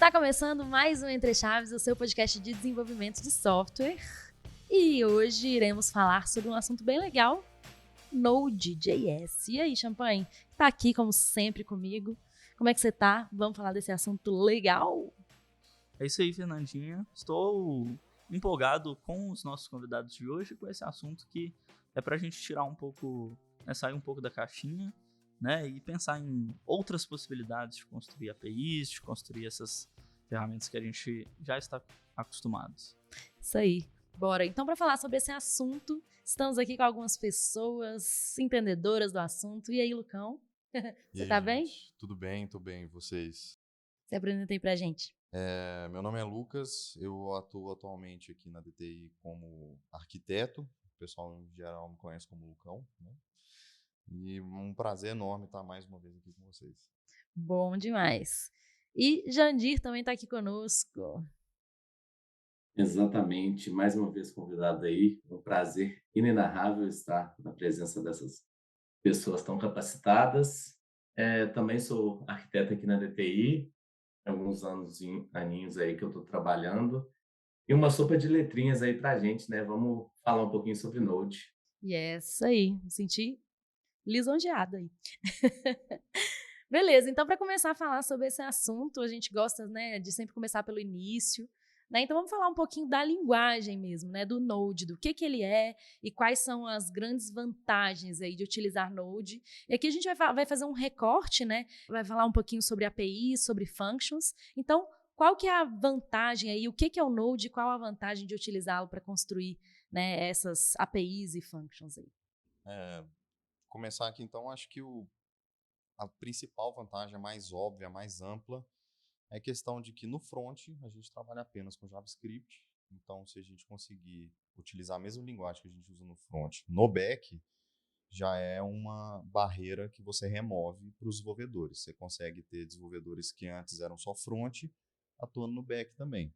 Está começando mais um Entre Chaves, o seu podcast de desenvolvimento de software. E hoje iremos falar sobre um assunto bem legal, Node.js. E aí, Champagne? Tá aqui, como sempre, comigo. Como é que você tá? Vamos falar desse assunto legal? É isso aí, Fernandinha. Estou empolgado com os nossos convidados de hoje, com esse assunto que é pra gente tirar um pouco, sair um pouco da caixinha, né, e pensar em outras possibilidades de construir APIs, de construir essas ferramentas que a gente já está acostumados. Isso aí. Bora. Então, para falar sobre esse assunto, estamos aqui com algumas pessoas entendedoras do assunto. E aí, Lucão? Você tá bem? Tudo bem, tô bem. E vocês? Se apresenta aí pra gente. Meu nome é Lucas, eu atuo atualmente aqui na DTI como arquiteto. O pessoal em geral me conhece como Lucão, né? E um prazer enorme estar mais uma vez aqui com vocês. Bom demais. E Jandir também tá aqui conosco. Exatamente, mais uma vez convidado aí, um prazer inenarrável estar na presença dessas pessoas tão capacitadas. Também sou arquiteto aqui na DTI, há alguns aninhos aí que eu estou trabalhando, e uma sopa de letrinhas aí para a gente, né? Vamos falar um pouquinho sobre Node. E é isso aí, me senti lisonjeada aí. Beleza, então para começar a falar sobre esse assunto, a gente gosta, né, de sempre começar pelo início, né? Então vamos falar um pouquinho da linguagem mesmo, né, do Node, do que ele é e quais são as grandes vantagens aí de utilizar Node. E aqui a gente vai fazer um recorte, né? Vai falar um pouquinho sobre APIs, sobre functions. Então, qual que é a vantagem aí? O que é o Node? Qual a vantagem de utilizá-lo para construir, né, essas APIs e functions aí? Começar aqui então, acho que a principal vantagem, a mais óbvia, a mais ampla, é a questão de que no front a gente trabalha apenas com JavaScript. Então, se a gente conseguir utilizar a mesma linguagem que a gente usa no front no back, já é uma barreira que você remove para os desenvolvedores. Você consegue ter desenvolvedores que antes eram só front, atuando no back também.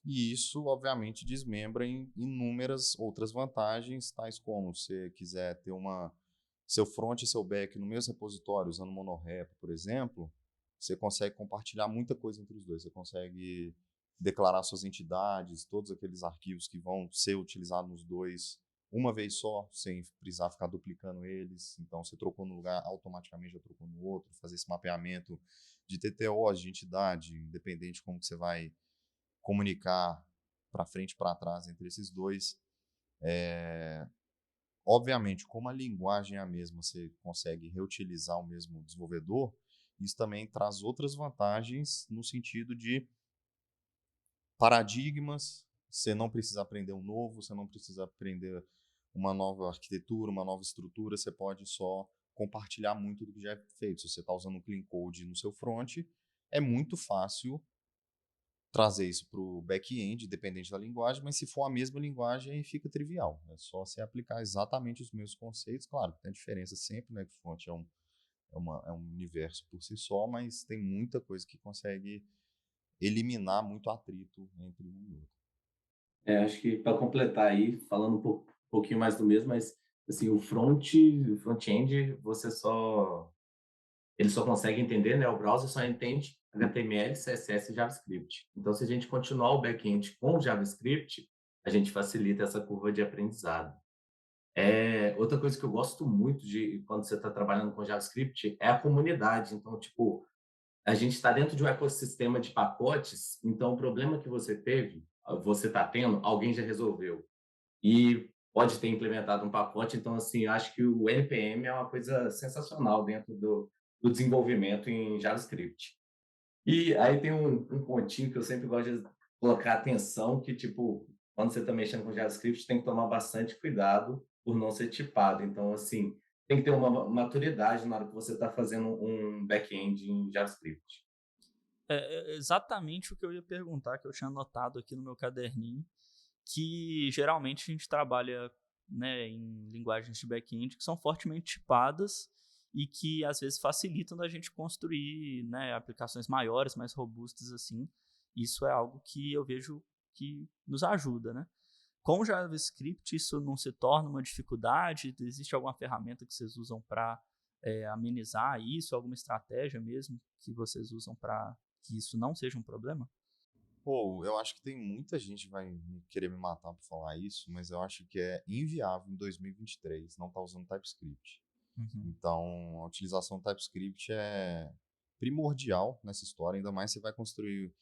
E isso, obviamente, desmembra em inúmeras outras vantagens, tais como se você quiser ter seu front e seu back no mesmo repositório, usando monorepo, por exemplo, você consegue compartilhar muita coisa entre os dois. Você consegue declarar suas entidades, todos aqueles arquivos que vão ser utilizados nos dois uma vez só, sem precisar ficar duplicando eles. Então, você trocou no lugar, automaticamente já trocou no outro. Fazer esse mapeamento de TTOs, de entidade, independente de como que você vai comunicar para frente e para trás entre esses dois. Obviamente, como a linguagem é a mesma, você consegue reutilizar o mesmo desenvolvedor. Isso também traz outras vantagens no sentido de paradigmas. Você não precisa aprender um novo, você não precisa aprender uma nova arquitetura, uma nova estrutura. Você pode só compartilhar muito do que já é feito. Se você está usando um clean code no seu front, é muito fácil trazer isso para o back-end, dependente da linguagem, mas se for a mesma linguagem, aí fica trivial. É só você aplicar exatamente os mesmos conceitos. Claro, tem diferença sempre, né? Que o front é um universo por si só, mas tem muita coisa que consegue eliminar muito atrito entre um e outro. Acho que para completar aí, falando pouquinho mais do mesmo, mas assim, o front-end, ele só consegue entender, né? O browser só entende HTML, CSS e JavaScript. Então, se a gente continuar o back-end com JavaScript, a gente facilita essa curva de aprendizado. Outra coisa que eu gosto muito de quando você está trabalhando com JavaScript é a comunidade. Então, tipo, a gente está dentro de um ecossistema de pacotes, então o problema que você está tendo, alguém já resolveu. E pode ter implementado um pacote. Então, assim, eu acho que o NPM é uma coisa sensacional dentro do desenvolvimento em JavaScript. E aí tem um pontinho que eu sempre gosto de colocar atenção, que, tipo, quando você está mexendo com JavaScript, tem que tomar bastante cuidado por não ser tipado. Então, assim, tem que ter uma maturidade na hora que você está fazendo um back-end em JavaScript. É exatamente o que eu ia perguntar, que eu tinha anotado aqui no meu caderninho, que geralmente a gente trabalha, né, em linguagens de back-end que são fortemente tipadas e que às vezes facilitam da gente construir, né, aplicações maiores, mais robustas assim. Isso é algo que eu vejo que nos ajuda, né? Com JavaScript isso não se torna uma dificuldade? Existe alguma ferramenta que vocês usam para amenizar isso? Alguma estratégia mesmo que vocês usam para que isso não seja um problema? Pô, eu acho que tem muita gente que vai querer me matar por falar isso, mas eu acho que é inviável em 2023 não estar usando TypeScript. Uhum. Então, a utilização do TypeScript é primordial nessa história, ainda mais você vai construir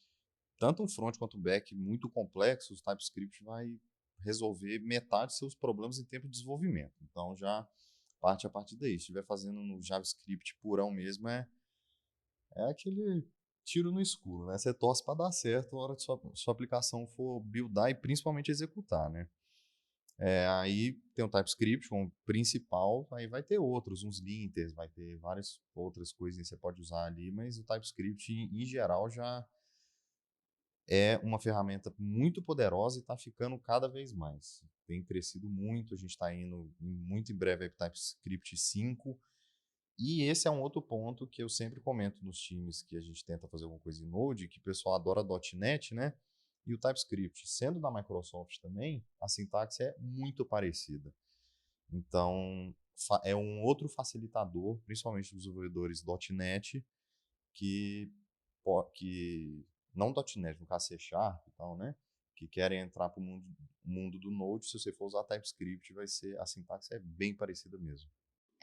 tanto um front quanto um back muito complexos, o TypeScript vai resolver metade dos seus problemas em tempo de desenvolvimento. Então, já parte a partir daí. Se estiver fazendo no JavaScript purão mesmo, é aquele tiro no escuro, né? Você torce para dar certo na hora que sua aplicação for buildar e principalmente executar, né? Aí tem o TypeScript como principal, aí vai ter outros, uns linters, vai ter várias outras coisas que você pode usar ali, mas o TypeScript, em geral, já é uma ferramenta muito poderosa e está ficando cada vez mais. Tem crescido muito, a gente está indo muito em breve para o TypeScript 5, e esse é um outro ponto que eu sempre comento nos times que a gente tenta fazer alguma coisa em Node, que o pessoal adora .NET, né? E o TypeScript, sendo da Microsoft também, a sintaxe é muito parecida. Então, é um outro facilitador, principalmente dos desenvolvedores .NET, que não .NET, no caso C# e tal, né? Que querem entrar para o mundo do Node. Se você for usar TypeScript, a sintaxe é bem parecida mesmo.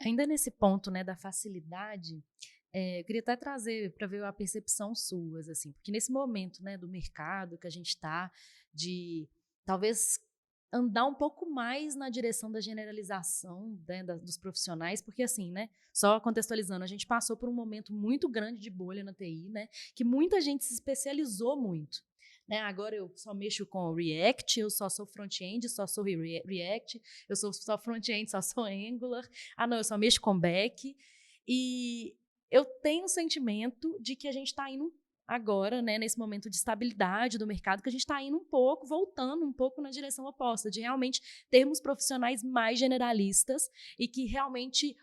Ainda nesse ponto, né, da facilidade, eu queria até trazer para ver a percepção suas, assim, porque nesse momento, né, do mercado que a gente está, de talvez andar um pouco mais na direção da generalização, né, dos profissionais, porque assim, né, só contextualizando, a gente passou por um momento muito grande de bolha na TI, né, que muita gente se especializou muito. Né, agora eu só mexo com React, eu só sou front-end, só sou React, eu sou só front-end, só sou Angular, não, eu só mexo com back, e eu tenho o sentimento de que a gente está indo agora, né, nesse momento de estabilidade do mercado, que a gente está indo voltando um pouco na direção oposta, de realmente termos profissionais mais generalistas e que realmente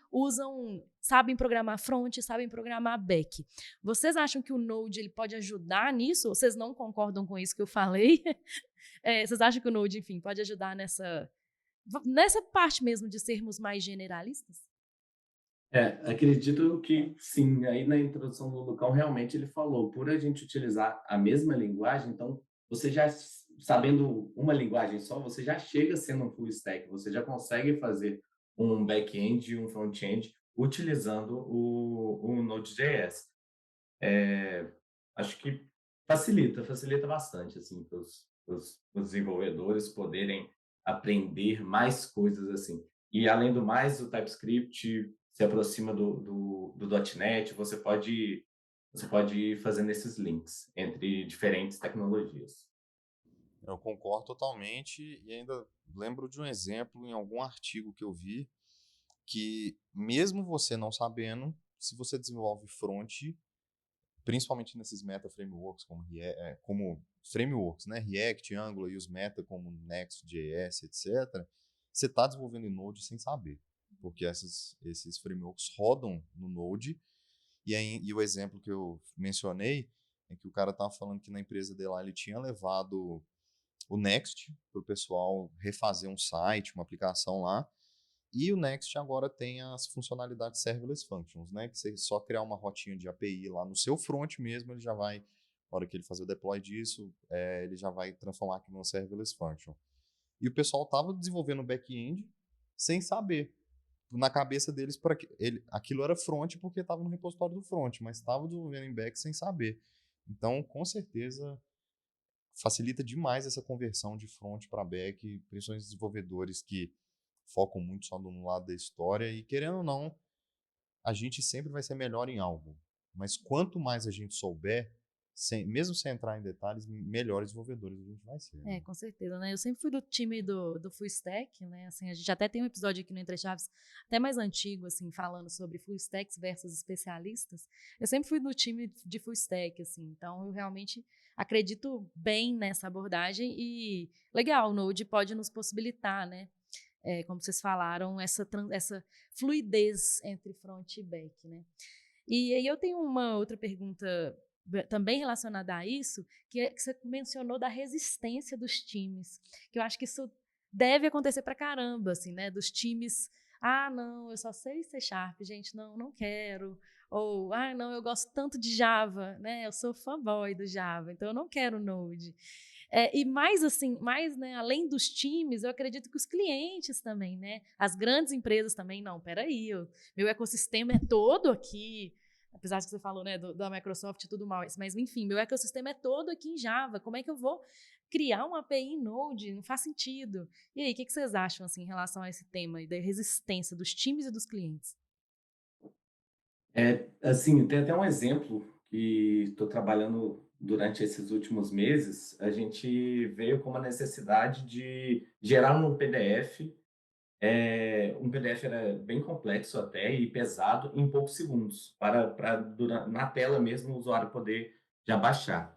sabem programar front, sabem programar back. Vocês acham que o Node ele pode ajudar nisso? Vocês não concordam com isso que eu falei? Vocês acham que o Node, enfim, pode ajudar nessa parte mesmo de sermos mais generalistas? Acredito que sim. Aí na introdução do Lucão, realmente ele falou, por a gente utilizar a mesma linguagem, então você já sabendo uma linguagem só, você já chega sendo um full stack, você já consegue fazer um back-end e um front-end utilizando o Node.js. Acho que facilita bastante assim para os desenvolvedores poderem aprender mais coisas assim. E além do mais, o TypeScript se aproxima do .NET, você pode ir fazendo esses links entre diferentes tecnologias. Eu concordo totalmente e ainda lembro de um exemplo em algum artigo que eu vi que mesmo você não sabendo, se você desenvolve front, principalmente nesses meta frameworks como frameworks, né, React, Angular e os meta como Next.js, etc., você está desenvolvendo em Node sem saber, porque esses frameworks rodam no Node e o exemplo que eu mencionei é que o cara estava falando que na empresa dele lá ele tinha levado o Next para o pessoal refazer um site, uma aplicação lá. E o Next agora tem as funcionalidades serverless functions, né? Que você só criar uma rotinha de API lá no seu front mesmo, ele já vai, na hora que ele fazer o deploy disso, ele já vai transformar aquilo numa serverless function. E o pessoal estava desenvolvendo o back-end sem saber. Na cabeça deles, aquilo era front porque estava no repositório do front, mas estava desenvolvendo em back sem saber. Então, com certeza, facilita demais essa conversão de front para back, principalmente os desenvolvedores que focam muito só no lado da história e, querendo ou não, a gente sempre vai ser melhor em algo. Mas quanto mais a gente souber, mesmo sem entrar em detalhes, melhores desenvolvedores a gente vai ser. Né? Com certeza, né? Eu sempre fui do time do Full Stack, né? Assim, a gente até tem um episódio aqui no Entre Chaves, até mais antigo, assim, falando sobre Full Stacks versus especialistas. Eu sempre fui do time de Full Stack, assim, então eu realmente acredito bem nessa abordagem e legal, o Node pode nos possibilitar, né? Como vocês falaram, essa fluidez entre front e back, né? E aí eu tenho uma outra pergunta também relacionada a isso, que você mencionou da resistência dos times, que eu acho que isso deve acontecer pra caramba, assim, né? Dos times, não, eu só sei C#, gente, não quero. Ou, não, eu gosto tanto de Java, né? Eu sou fanboy do Java, então eu não quero Node. E mais assim, né, além dos times, eu acredito que os clientes também, né? As grandes empresas também, não, peraí, meu ecossistema é todo aqui, apesar de que você falou, né, da Microsoft e tudo mais, mas enfim, meu ecossistema é todo aqui em Java, como é que eu vou criar uma API em Node? Não faz sentido. E aí, o que vocês acham, assim, em relação a esse tema da resistência dos times e dos clientes? Assim, tem até um exemplo que estou trabalhando durante esses últimos meses. A gente veio com uma necessidade de gerar um PDF. Um PDF era bem complexo até e pesado em poucos segundos, na tela mesmo o usuário poder já baixar.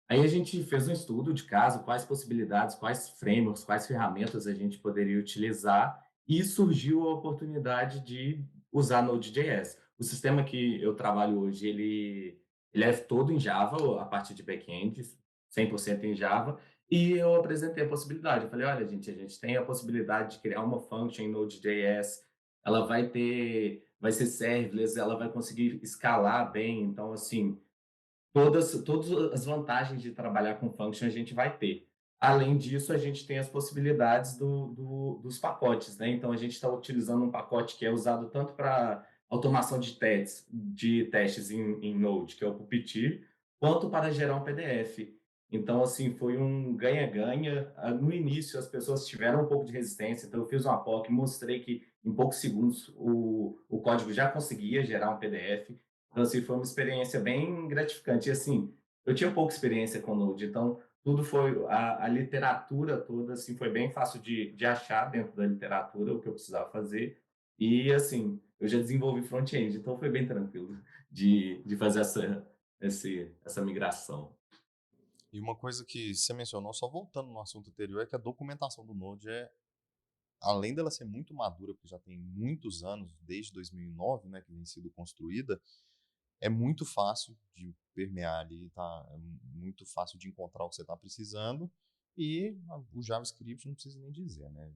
Aí a gente fez um estudo de caso, quais possibilidades, quais frameworks, quais ferramentas a gente poderia utilizar, e surgiu a oportunidade de usar Node.js. O sistema que eu trabalho hoje, ele é todo em Java, a parte de back-end, 100% em Java, e eu apresentei a possibilidade. Eu falei, olha, gente, a gente tem a possibilidade de criar uma function em Node.js, ela vai ser serverless, ela vai conseguir escalar bem, então, assim, todas as vantagens de trabalhar com function a gente vai ter. Além disso, a gente tem as possibilidades dos pacotes, né? Então, a gente está utilizando um pacote que é usado tanto para automação de testes em Node, que é o Puppeteer, quanto para gerar um PDF. Então, assim, foi um ganha-ganha. No início, as pessoas tiveram um pouco de resistência, então eu fiz uma POC, mostrei que em poucos segundos o código já conseguia gerar um PDF. Então, assim, foi uma experiência bem gratificante. E, assim, eu tinha pouca experiência com Node, então tudo foi a literatura toda, assim, foi bem fácil de achar dentro da literatura o que eu precisava fazer. E, assim, eu já desenvolvi front-end, então foi bem tranquilo de fazer essa migração. E uma coisa que você mencionou, só voltando no assunto anterior, é que a documentação do Node além dela ser muito madura, porque já tem muitos anos, desde 2009, né, que vem sido construída, é muito fácil de permear ali, tá? É muito fácil de encontrar o que você está precisando. E o JavaScript não precisa nem dizer, né?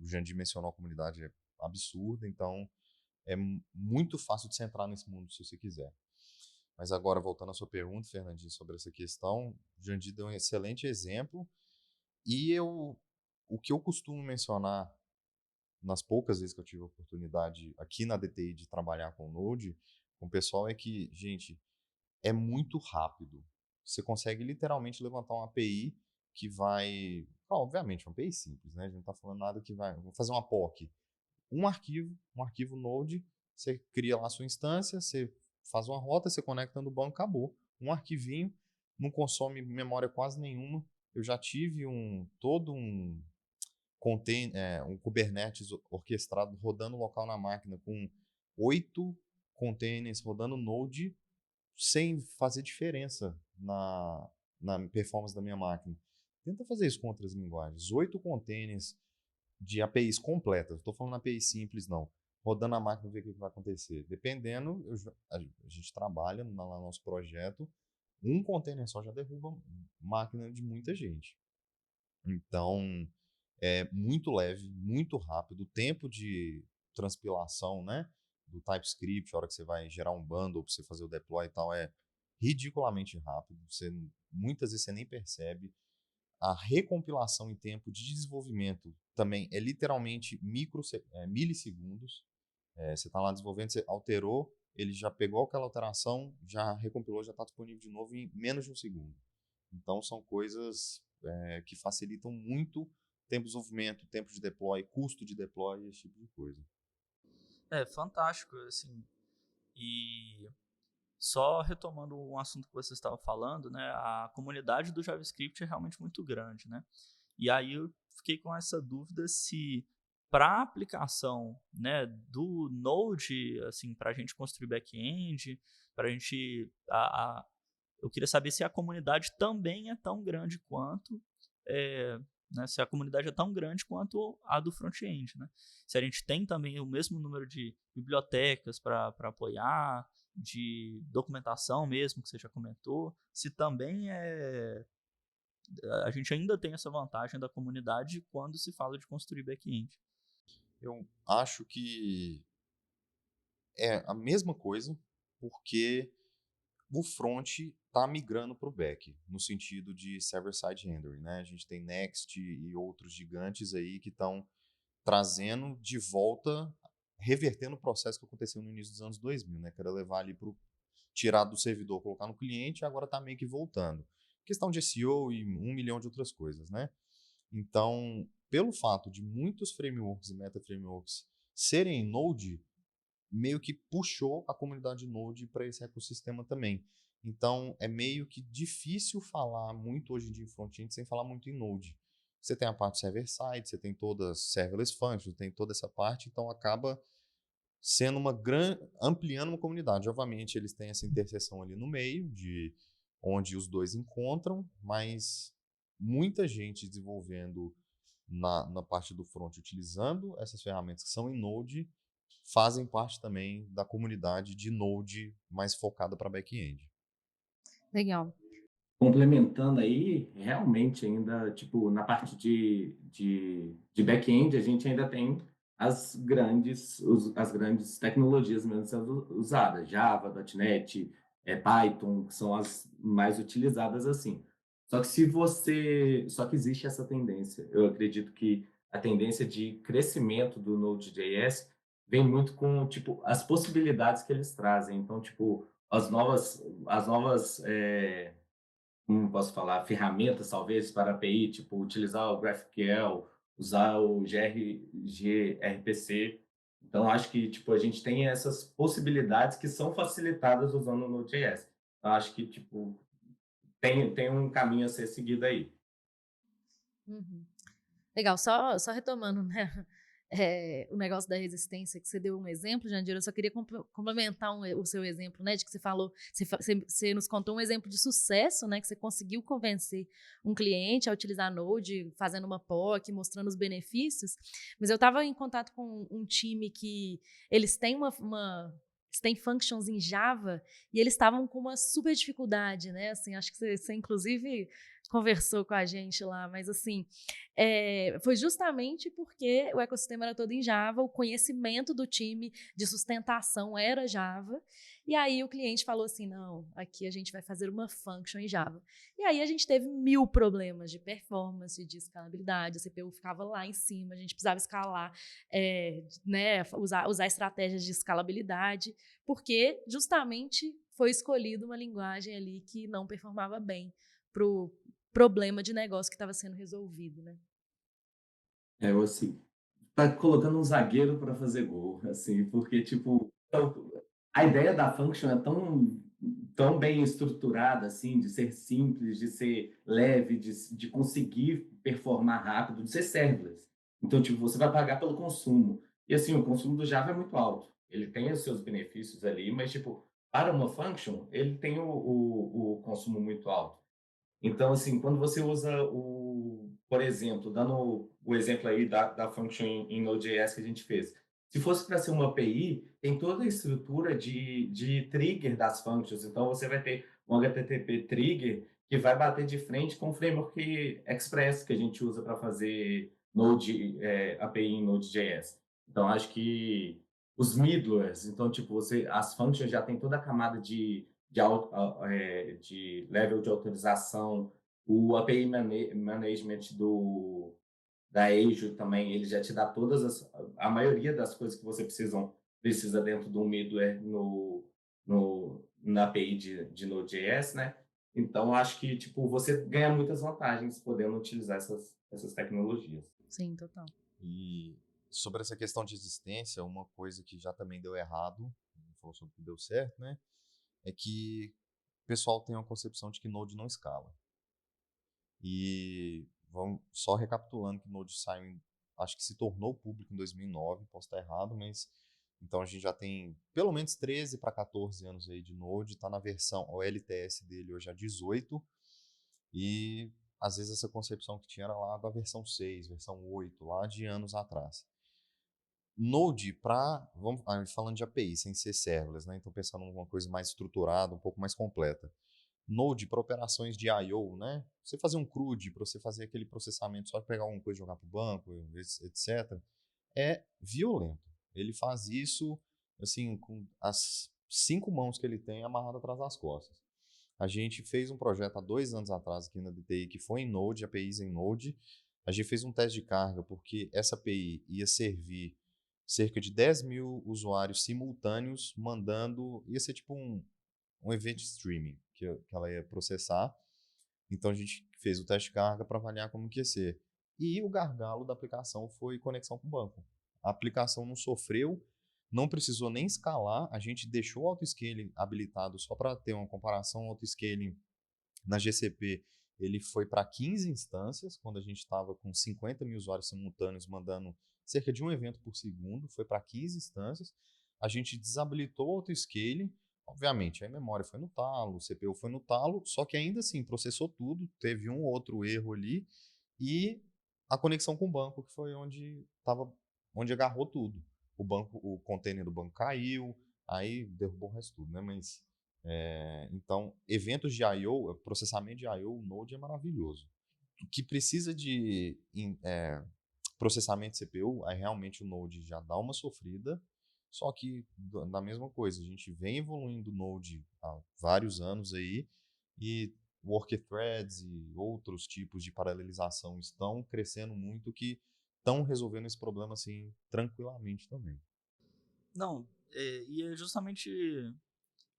O Jandir mencionou a comunidade é absurda, então é muito fácil de você entrar nesse mundo se você quiser. Mas agora, voltando à sua pergunta, Fernandinho, sobre essa questão, o Jandir deu um excelente exemplo. E o que eu costumo mencionar nas poucas vezes que eu tive a oportunidade aqui na DTI de trabalhar com o Node, com o pessoal, é que, gente, é muito rápido. Você consegue literalmente levantar uma API que vai. Obviamente, uma API simples, né? A gente não está falando nada que vai. Vou fazer uma POC. Um arquivo Node, você cria lá a sua instância, você faz uma rota, você conecta no banco, acabou. Um arquivinho, não consome memória quase nenhuma. Eu já tive todo um Kubernetes orquestrado rodando local na máquina com 8 containers rodando Node sem fazer diferença na performance da minha máquina. Tenta fazer isso com outras linguagens. 8 containers de APIs completas. Estou falando API simples, não. Rodando a máquina, ver o que vai acontecer. Dependendo, a gente trabalha no nosso projeto, um container só já derruba máquina de muita gente. Então, é muito leve, muito rápido. O tempo de transpilação, né, do TypeScript, a hora que você vai gerar um bundle para você fazer o deploy e tal, é ridiculamente rápido. Muitas vezes você nem percebe. A recompilação em tempo de desenvolvimento também é literalmente milissegundos. Você está lá desenvolvendo, você alterou, ele já pegou aquela alteração, já recompilou, já está disponível de novo em menos de um segundo. Então, são coisas que facilitam muito tempo de desenvolvimento, tempo de deploy, custo de deploy, esse tipo de coisa. É fantástico, assim. E só retomando um assunto que você estava falando, né? A comunidade do JavaScript é realmente muito grande, né? E aí eu fiquei com essa dúvida se para a aplicação, né, do Node, assim, para a gente construir back-end, para a gente eu queria saber se a comunidade também é tão grande quanto, né, se a comunidade é tão grande quanto a do front-end, né? Se a gente tem também o mesmo número de bibliotecas para apoiar, de documentação mesmo, que você já comentou, se também a gente ainda tem essa vantagem da comunidade quando se fala de construir back-end. Eu acho que é a mesma coisa, porque o front está migrando para o back, no sentido de server-side rendering, né? A gente tem Next e outros gigantes aí que estão trazendo de volta, revertendo o processo que aconteceu no início dos anos 2000, né? Que era levar ali para tirar do servidor, colocar no cliente, e agora está meio que voltando. Questão de SEO e 1 milhão de outras coisas, né? Então, pelo fato de muitos frameworks e meta-frameworks serem em Node, meio que puxou a comunidade Node para esse ecossistema também. Então, é meio que difícil falar muito hoje em dia em front-end sem falar muito em Node. Você tem a parte server-side, você tem todas as serverless functions, tem toda essa parte, então acaba sendo ampliando uma comunidade. Obviamente, eles têm essa interseção ali no meio, de onde os dois encontram, mas muita gente desenvolvendo na parte do front, utilizando essas ferramentas que são em Node, fazem parte também da comunidade de Node mais focada para back-end. Legal. Complementando aí, realmente ainda, tipo, na parte de back-end, a gente ainda tem as grandes tecnologias mesmo sendo usadas, Java, .NET, Python, que são as mais utilizadas assim. Só que existe essa tendência. Eu acredito que a tendência de crescimento do Node.js vem muito com, tipo, as possibilidades que eles trazem. Então, tipo, como posso falar, ferramentas talvez para API, tipo utilizar o GraphQL, usar o gRPC. Então acho que tipo a gente tem essas possibilidades que são facilitadas usando o Node.js. Então acho que tipo tem um caminho a ser seguido aí. Uhum. Legal, só retomando, né? O negócio da resistência, que você deu um exemplo, Jandira, eu só queria complementar o seu exemplo, né? De que você falou, você nos contou um exemplo de sucesso, né? Que você conseguiu convencer um cliente a utilizar Node, fazendo uma POC, mostrando os benefícios. Mas eu estava em contato com um time que eles têm eles têm functions em Java e eles estavam com uma super dificuldade, né? Assim, acho que você inclusive conversou com a gente lá, mas assim, foi justamente porque o ecossistema era todo em Java, o conhecimento do time de sustentação era Java, e aí o cliente falou assim, não, aqui a gente vai fazer uma function em Java. E aí a gente teve 1000 problemas de performance, de escalabilidade, a CPU ficava lá em cima, a gente precisava escalar, né, usar estratégias de escalabilidade, porque justamente foi escolhida uma linguagem ali que não performava bem para o problema de negócio que estava sendo resolvido, né? Eu assim, tá colocando um zagueiro para fazer gol, assim, porque tipo a ideia da function é tão bem estruturada assim, de ser simples, de ser leve, de conseguir performar rápido, de ser serverless. Então, tipo, você vai pagar pelo consumo. E assim, o consumo do Java é muito alto. Ele tem os seus benefícios ali, mas tipo, para uma function, ele tem o consumo muito alto. Então, assim, quando você usa por exemplo, dando o exemplo aí da function em Node.js que a gente fez. Se fosse para ser uma API, tem toda a estrutura de trigger das functions. Então, você vai ter um HTTP trigger que vai bater de frente com o framework Express que a gente usa para fazer API em Node.js. Então, acho que os middlers, então, tipo, as functions já tem toda a camada de level de autorização, o API Management da Azure também, ele já te dá a maioria das coisas que você precisa dentro do middleware na API de Node.js, né? Então, acho que tipo, você ganha muitas vantagens podendo utilizar essas tecnologias. Sim, total. E sobre essa questão de existência, uma coisa que já também deu errado, não falou sobre o que deu certo, né? É que o pessoal tem uma concepção de que Node não escala. E vamos só recapitulando que Node saiu, acho que se tornou público em 2009, posso estar errado, mas então a gente já tem pelo menos 13 para 14 anos aí de Node, está na versão, o LTS dele hoje é 18, e às vezes essa concepção que tinha era lá da versão 6, versão 8, lá de anos atrás. Node vamos falando de API, sem ser serverless, né? Então pensando em uma coisa mais estruturada, um pouco mais completa. Node para operações de I/O, né? Você fazer um CRUD, para você fazer aquele processamento só de pegar alguma coisa e jogar para o banco, etc., é violento. Ele faz isso assim com as 5 mãos que ele tem amarrado atrás das costas. A gente fez um projeto há 2 anos atrás aqui na DTI que foi em Node, APIs em Node. A gente fez um teste de carga porque essa API ia servir cerca de 10 mil usuários simultâneos mandando, ia ser tipo um event streaming que ela ia processar. Então a gente fez o teste de carga para avaliar como que ia ser. E o gargalo da aplicação foi conexão com o banco. A aplicação não sofreu, não precisou nem escalar, a gente deixou o autoscaling habilitado só para ter uma comparação. O autoscaling na GCP ele foi para 15 instâncias, quando a gente estava com 50 mil usuários simultâneos mandando cerca de um evento por segundo, foi para 15 instâncias. A gente desabilitou o autoscaling, obviamente, a memória foi no talo, o CPU foi no talo, só que ainda assim processou tudo, teve um ou outro erro ali, e a conexão com o banco, que foi onde agarrou tudo. O container do banco caiu, aí derrubou o resto tudo, né? Mas então, eventos de I/O, processamento de I/O, o Node é maravilhoso. O que precisa de processamento de CPU, aí realmente o Node já dá uma sofrida, só que da mesma coisa, a gente vem evoluindo o Node há vários anos aí, e worker threads e outros tipos de paralelização estão crescendo muito, que estão resolvendo esse problema assim tranquilamente também. Não, e é justamente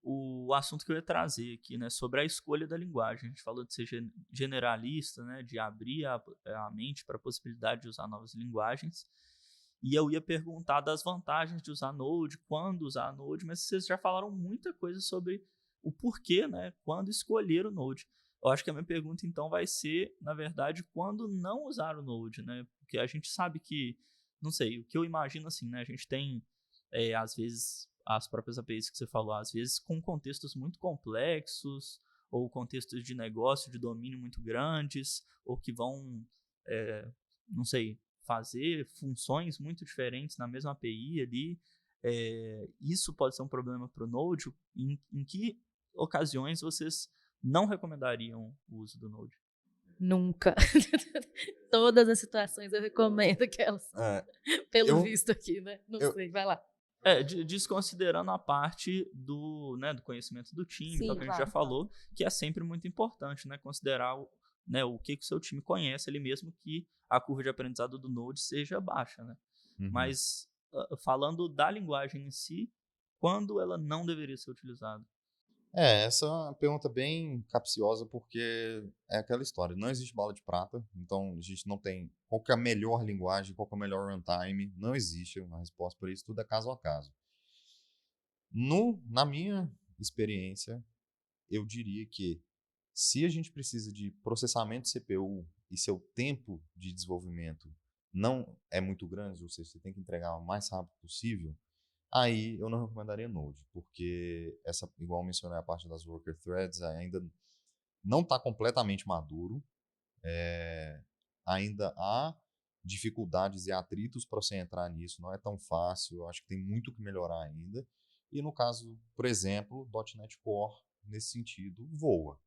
o assunto que eu ia trazer aqui, né, sobre a escolha da linguagem. A gente falou de ser generalista, né, de abrir a mente para a possibilidade de usar novas linguagens. E eu ia perguntar das vantagens de usar Node, quando usar Node, mas vocês já falaram muita coisa sobre o porquê, né, quando escolher o Node. Eu acho que a minha pergunta então vai ser, na verdade, quando não usar o Node, né? Porque a gente sabe que, não sei, o que eu imagino assim, né? A gente tem, às vezes, as próprias APIs que você falou, às vezes com contextos muito complexos, ou contextos de negócio, de domínio muito grandes, ou que vão, não sei, fazer funções muito diferentes na mesma API ali. Isso pode ser um problema para o Node. Em que ocasiões vocês não recomendariam o uso do Node? Nunca. Todas as situações eu recomendo que elas, pelo visto aqui, né? Não sei, vai lá. Desconsiderando a parte do conhecimento do time, Sim, tal, que a gente já falou, que é sempre muito importante, né? Considerar o que o seu time conhece ali, mesmo que a curva de aprendizado do Node seja baixa, né? Uhum. Mas falando da linguagem em si, quando ela não deveria ser utilizada? Essa é uma pergunta bem capciosa, porque é aquela história, não existe bala de prata, então a gente não tem qual que é a melhor linguagem, qual que é o melhor runtime, não existe uma resposta para isso, tudo é caso a caso. Na minha experiência, eu diria que se a gente precisa de processamento de CPU e seu tempo de desenvolvimento não é muito grande, ou seja, você tem que entregar o mais rápido possível, aí eu não recomendaria Node, porque igual eu mencionei, a parte das worker threads ainda não está completamente maduro, ainda há dificuldades e atritos para você entrar nisso, não é tão fácil, eu acho que tem muito que melhorar ainda. E no caso, por exemplo, .NET Core, nesse sentido, voa.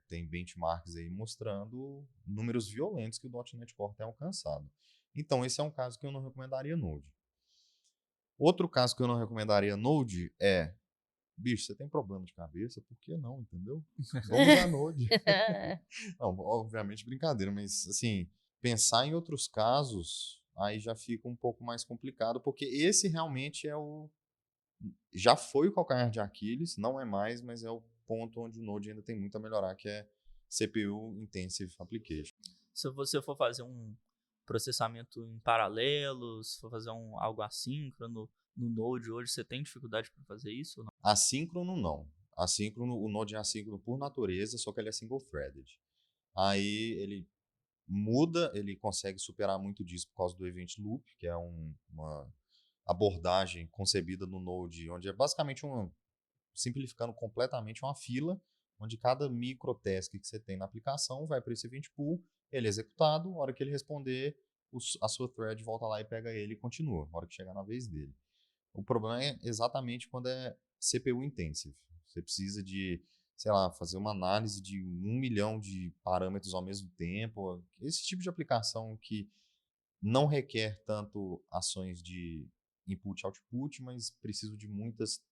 Tem benchmarks aí mostrando números violentos que o .NET Core tem alcançado. Então, esse é um caso que eu não recomendaria Node. Outro caso que eu não recomendaria Node é, bicho, você tem problema de cabeça? Por que não, entendeu? Vamos usar Node. Não, obviamente brincadeira, mas assim, pensar em outros casos, aí já fica um pouco mais complicado, porque esse realmente já foi o calcanhar de Aquiles, não é mais, mas é o ponto onde o Node ainda tem muito a melhorar, que é CPU Intensive Application. Se você for fazer um processamento em paralelo, se for fazer algo assíncrono no Node hoje, você tem dificuldade para fazer isso? Ou não? Assíncrono não. O Node é assíncrono por natureza, só que ele é single-threaded. Aí ele muda, ele consegue superar muito disso por causa do Event Loop, que é uma abordagem concebida no Node, onde é basicamente simplificando completamente uma fila, onde cada microtask que você tem na aplicação vai para esse event pool, ele é executado, a hora que ele responder, a sua thread volta lá e pega ele e continua, na hora que chegar na vez dele. O problema é exatamente quando é CPU intensive. Você precisa de, sei lá, fazer uma análise de 1 milhão de parâmetros ao mesmo tempo. Esse tipo de aplicação que não requer tanto ações de input-output, mas preciso de muitas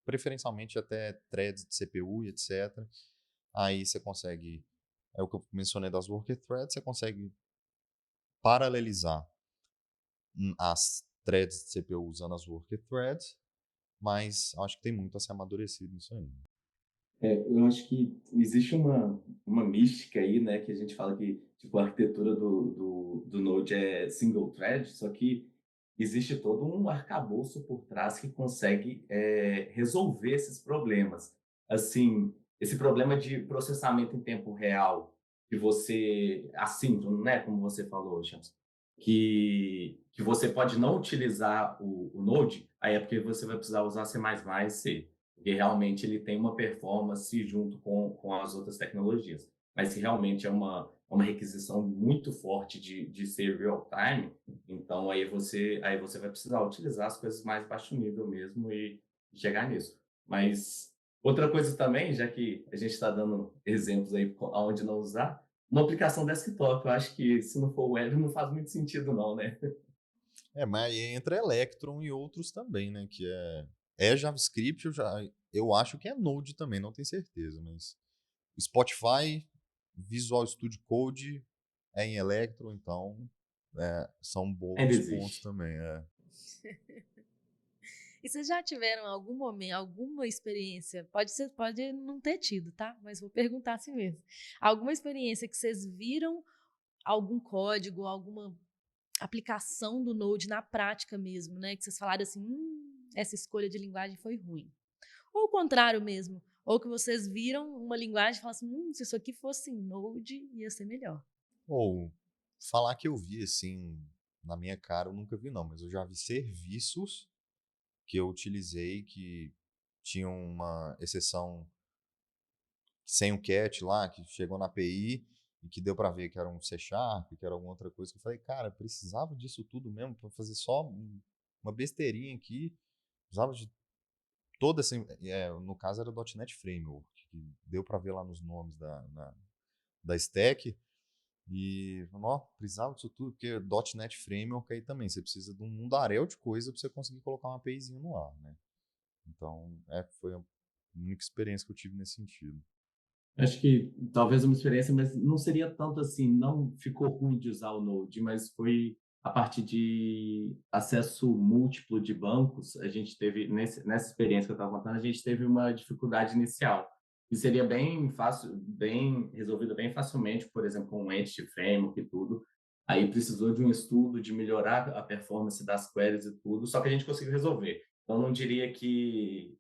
preferencialmente até threads de CPU e etc. Aí você consegue, é o que eu mencionei das worker threads, você consegue paralelizar as threads de CPU usando as worker threads, mas acho que tem muito a ser amadurecido nisso aí. Eu acho que existe uma mística aí, né, que a gente fala que tipo, a arquitetura do Node é single thread, só que existe todo um arcabouço por trás que consegue resolver esses problemas. Assim, esse problema de processamento em tempo real, que você, assíncrono, né, como você falou, Chams, que você pode não utilizar o Node, aí é porque você vai precisar usar C++, C, porque realmente ele tem uma performance junto com as outras tecnologias. Mas se realmente é uma requisição muito forte de ser real-time, então aí você vai precisar utilizar as coisas mais baixo nível mesmo e chegar nisso. Mas outra coisa também, já que a gente está dando exemplos aí aonde não usar, uma aplicação desktop, eu acho que se não for web não faz muito sentido não, né? Mas aí entra Electron e outros também, né? Que é JavaScript, eu acho que é Node também, não tenho certeza, mas Spotify, Visual Studio Code é em Electron, então são Ainda bons pontos existe. também. E vocês já tiveram algum momento, alguma experiência? Pode não ter tido, tá? Mas vou perguntar assim mesmo. Alguma experiência que vocês viram algum código, alguma aplicação do Node na prática mesmo, né? Que vocês falaram assim, essa escolha de linguagem foi ruim. Ou o contrário mesmo, ou que vocês viram uma linguagem e falaram assim, se isso aqui fosse em Node, ia ser melhor. Ou falar que eu vi assim, na minha cara, eu nunca vi não, mas eu já vi serviços que eu utilizei que tinham uma exceção sem o cat lá, que chegou na API e que deu para ver que era um C Sharp, que era alguma outra coisa, que eu falei, cara, precisava disso tudo mesmo para fazer só uma besteirinha aqui, precisava de toda essa, no caso era o .NET Framework, que deu para ver lá nos nomes da stack, e, ó, precisava disso tudo, porque .NET Framework aí também, você precisa de um mundaréu de coisa para você conseguir colocar uma APIzinha no ar, né? Então, foi a única experiência que eu tive nesse sentido. Acho que talvez uma experiência, mas não seria tanto assim, não ficou ruim de usar o Node, mas foi a partir de acesso múltiplo de bancos, a gente teve, nessa experiência que eu estava contando, a gente teve uma dificuldade inicial, que seria bem fácil, bem resolvida bem facilmente, por exemplo, com um Entity Framework e tudo. Aí precisou de um estudo de melhorar a performance das queries e tudo, só que a gente conseguiu resolver. Então, não diria que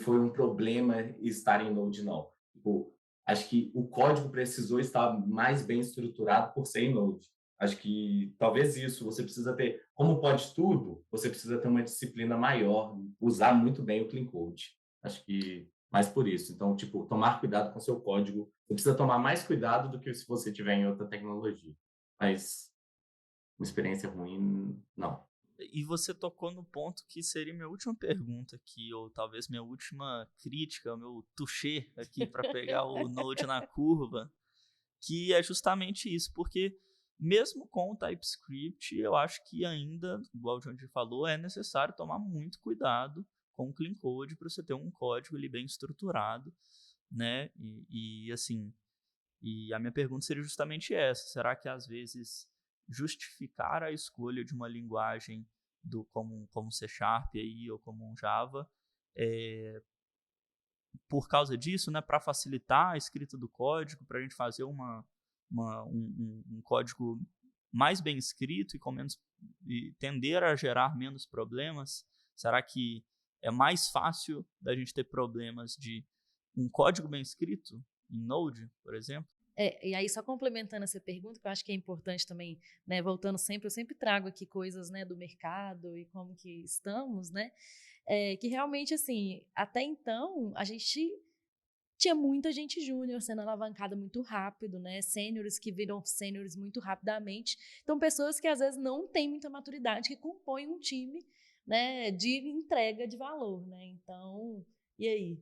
foi um problema estar em Node, não. Tipo, acho que o código precisou estar mais bem estruturado por ser em Node. Acho que talvez isso, você precisa ter, como pode tudo, você precisa ter uma disciplina maior, usar muito bem o Clean Code. Acho que mais por isso. Então, tipo, tomar cuidado com o seu código. Você precisa tomar mais cuidado do que se você tiver em outra tecnologia. Mas uma experiência ruim, não. E você tocou no ponto que seria minha última pergunta aqui, ou talvez minha última crítica, meu touché aqui para pegar o Node na curva, que é justamente isso, porque mesmo com o TypeScript, eu acho que ainda, igual o John falou, é necessário tomar muito cuidado com o Clean Code para você ter um código ali bem estruturado, né? E assim, e a minha pergunta seria justamente essa: será que às vezes justificar a escolha de uma linguagem como C Sharp aí, ou como um Java, por causa disso, né, para facilitar a escrita do código, para a gente fazer um código mais bem escrito e tender a gerar menos problemas? Será que é mais fácil da gente ter problemas de um código bem escrito em Node, por exemplo? E aí, só complementando essa pergunta, que eu acho que é importante também, né, voltando sempre, eu sempre trago aqui coisas, né, do mercado e como que estamos, né, que realmente, assim, até então, a gente tinha muita gente júnior sendo alavancada muito rápido, né, sêniores que viram sêniores muito rapidamente, então pessoas que às vezes não têm muita maturidade, que compõem um time, né, de entrega de valor, né, então, e aí?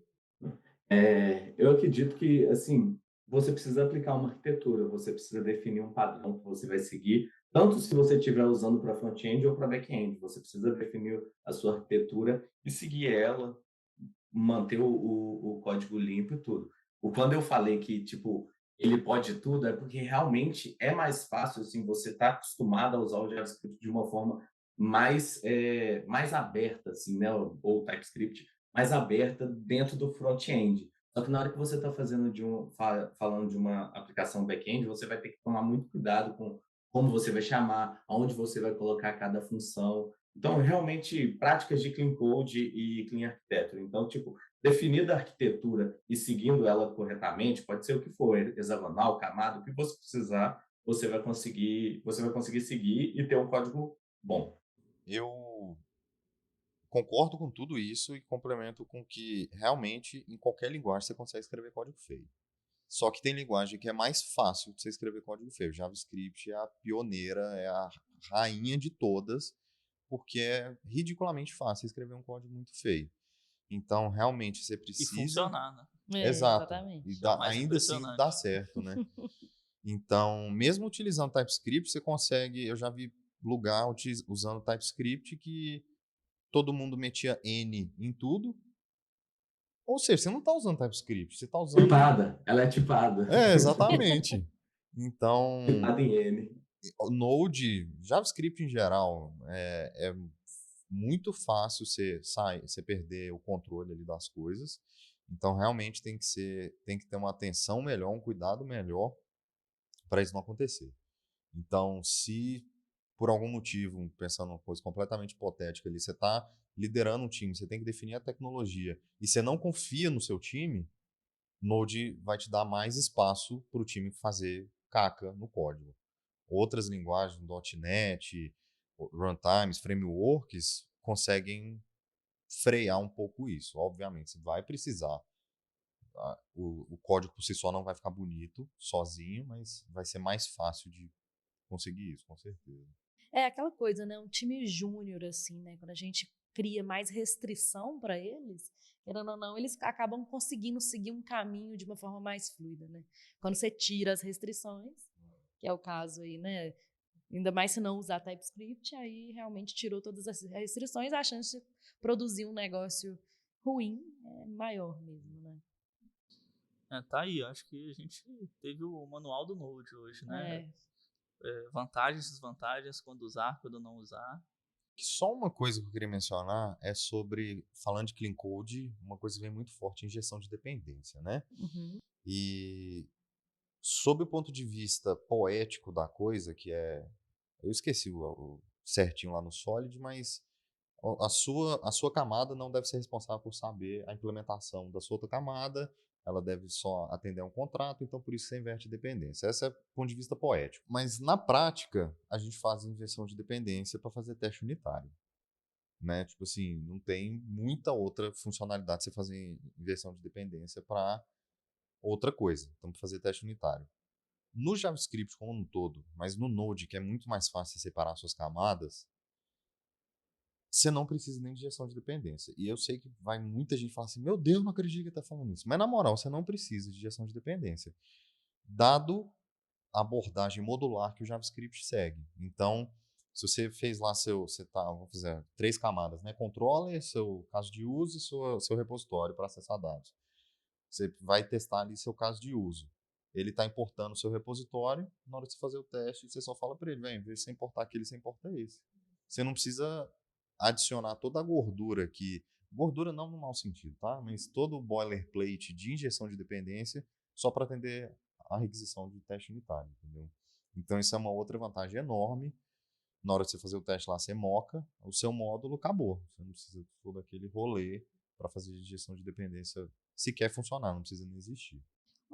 Eu acredito que, assim, você precisa aplicar uma arquitetura, você precisa definir um padrão que você vai seguir, tanto se você estiver usando para front-end ou para back-end, você precisa definir a sua arquitetura e seguir ela manter o código limpo e tudo. Quando eu falei que, tipo, ele pode tudo, é porque realmente é mais fácil, assim, você está acostumado a usar o JavaScript de uma forma mais aberta, assim, né? Ou o TypeScript, mais aberta dentro do front-end. Só que na hora que você está fazendo falando de uma aplicação back-end, você vai ter que tomar muito cuidado com como você vai chamar, aonde você vai colocar cada função. Então, realmente, práticas de Clean Code e Clean Architecture. Então, tipo, definida a arquitetura e seguindo ela corretamente, pode ser o que for, hexagonal, camada, o que você precisar, você vai conseguir seguir e ter um código bom. Eu concordo com tudo isso e complemento com que realmente em qualquer linguagem você consegue escrever código feio. Só que tem linguagem que é mais fácil de você escrever código feio. JavaScript é a pioneira, é a rainha de todas, porque é ridiculamente fácil escrever um código muito feio. Então, realmente, você E precisa... funcionar, né? Exato. E Exatamente. Isso é o mais ainda assim dá impressionante. certo, né? Então, mesmo utilizando TypeScript, você consegue... Eu já vi lugar usando TypeScript que todo mundo metia N em tudo. Ou seja, você não está usando TypeScript, você está usando... Tipada, ela é tipada. Exatamente. Então, Tipada em N. o Node, JavaScript em geral, é muito fácil você perder o controle ali das coisas. Então, realmente tem que ter uma atenção melhor, um cuidado melhor para isso não acontecer. Então, se por algum motivo, pensando numa coisa completamente hipotética ali, você está liderando um time, você tem que definir a tecnologia e você não confia no seu time, Node vai te dar mais espaço para o time fazer caca no código. Outras linguagens, .NET, runtimes, frameworks, conseguem frear um pouco isso. Obviamente, você vai precisar. O código por si só não vai ficar bonito sozinho, mas vai ser mais fácil de conseguir isso, com certeza. É aquela coisa, né? Um time júnior, assim, né? Quando a gente cria mais restrição para eles, querendo ou não, eles acabam conseguindo seguir um caminho de uma forma mais fluida, né? Quando você tira as restrições, que é o caso aí, né? Ainda mais se não usar TypeScript, aí realmente tirou todas as restrições, a chance de produzir um negócio ruim é maior mesmo, né? Tá aí, acho que a gente teve o manual do Node hoje, né? É. Vantagens e desvantagens, quando usar, quando não usar. Só uma coisa que eu queria mencionar é sobre, falando de Clean Code, uma coisa que vem muito forte, injeção de dependência, né? Uhum. E sob o ponto de vista poético da coisa, que é... Eu esqueci o certinho lá no Solid, mas a sua camada não deve ser responsável por saber a implementação da sua outra camada, ela deve só atender a um contrato, então por isso você inverte dependência. Esse é o ponto de vista poético. Mas na prática, a gente faz inversão de dependência para fazer teste unitário. Né? Tipo assim, não tem muita outra funcionalidade você fazer inversão de dependência para outra coisa. Então, para fazer teste unitário. No JavaScript como um todo, mas no Node, que é muito mais fácil separar suas camadas, você não precisa nem de injeção de dependência. E eu sei que vai muita gente falar assim, meu Deus, não acredito que está falando isso. Mas na moral, você não precisa de injeção de dependência, dado a abordagem modular que o JavaScript segue. Então, se você fez lá vamos fazer 3 camadas, né? Controller, seu caso de uso e seu repositório para acessar dados. Você vai testar ali seu caso de uso. Ele está importando o seu repositório, na hora de você fazer o teste, você só fala para ele, vem, em vez de você importar aquele, você importa esse. Você não precisa adicionar toda a gordura que... Gordura não no mau sentido, tá? Mas todo o boilerplate de injeção de dependência só para atender a requisição de teste unitário, entendeu? Então isso é uma outra vantagem enorme. Na hora de você fazer o teste lá, você moca, o seu módulo acabou. Você não precisa de todo aquele rolê para fazer injeção de dependência sequer funcionar, não precisa nem existir.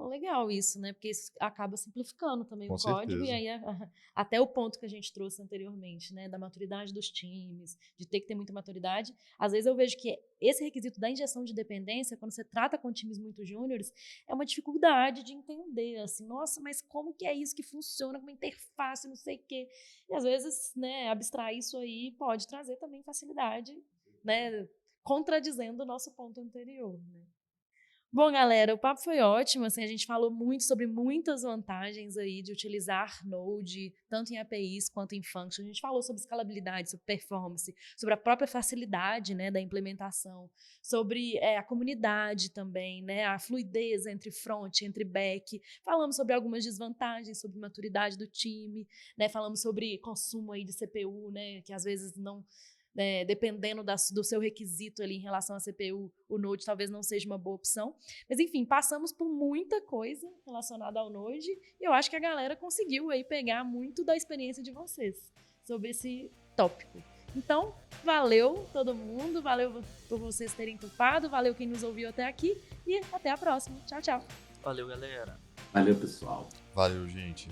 Legal isso, né? Porque isso acaba simplificando também o Com código e certeza. aí até o ponto que a gente trouxe anteriormente, né? Da maturidade dos times, de ter que ter muita maturidade. Às vezes eu vejo que esse requisito da injeção de dependência, quando você trata com times muito júniores, é uma dificuldade de entender, assim, nossa, mas como que é isso que funciona com uma interface, não sei o quê. E às vezes, né, abstrair isso aí pode trazer também facilidade, né? Contradizendo o nosso ponto anterior, né? Bom, galera, o papo foi ótimo, assim, a gente falou muito sobre muitas vantagens aí de utilizar Node, tanto em APIs quanto em Function. A gente falou sobre escalabilidade, sobre performance, sobre a própria facilidade, né, da implementação, sobre a comunidade também, né, a fluidez entre front, entre back. Falamos sobre algumas desvantagens, sobre maturidade do time, né, falamos sobre consumo aí de CPU, né, que às vezes não... dependendo do seu requisito ali em relação à CPU, o Node talvez não seja uma boa opção. Mas, enfim, passamos por muita coisa relacionada ao Node e eu acho que a galera conseguiu aí pegar muito da experiência de vocês sobre esse tópico. Então, valeu todo mundo, valeu por vocês terem topado, valeu quem nos ouviu até aqui e até a próxima. Tchau, tchau. Valeu, galera. Valeu, pessoal. Valeu, gente.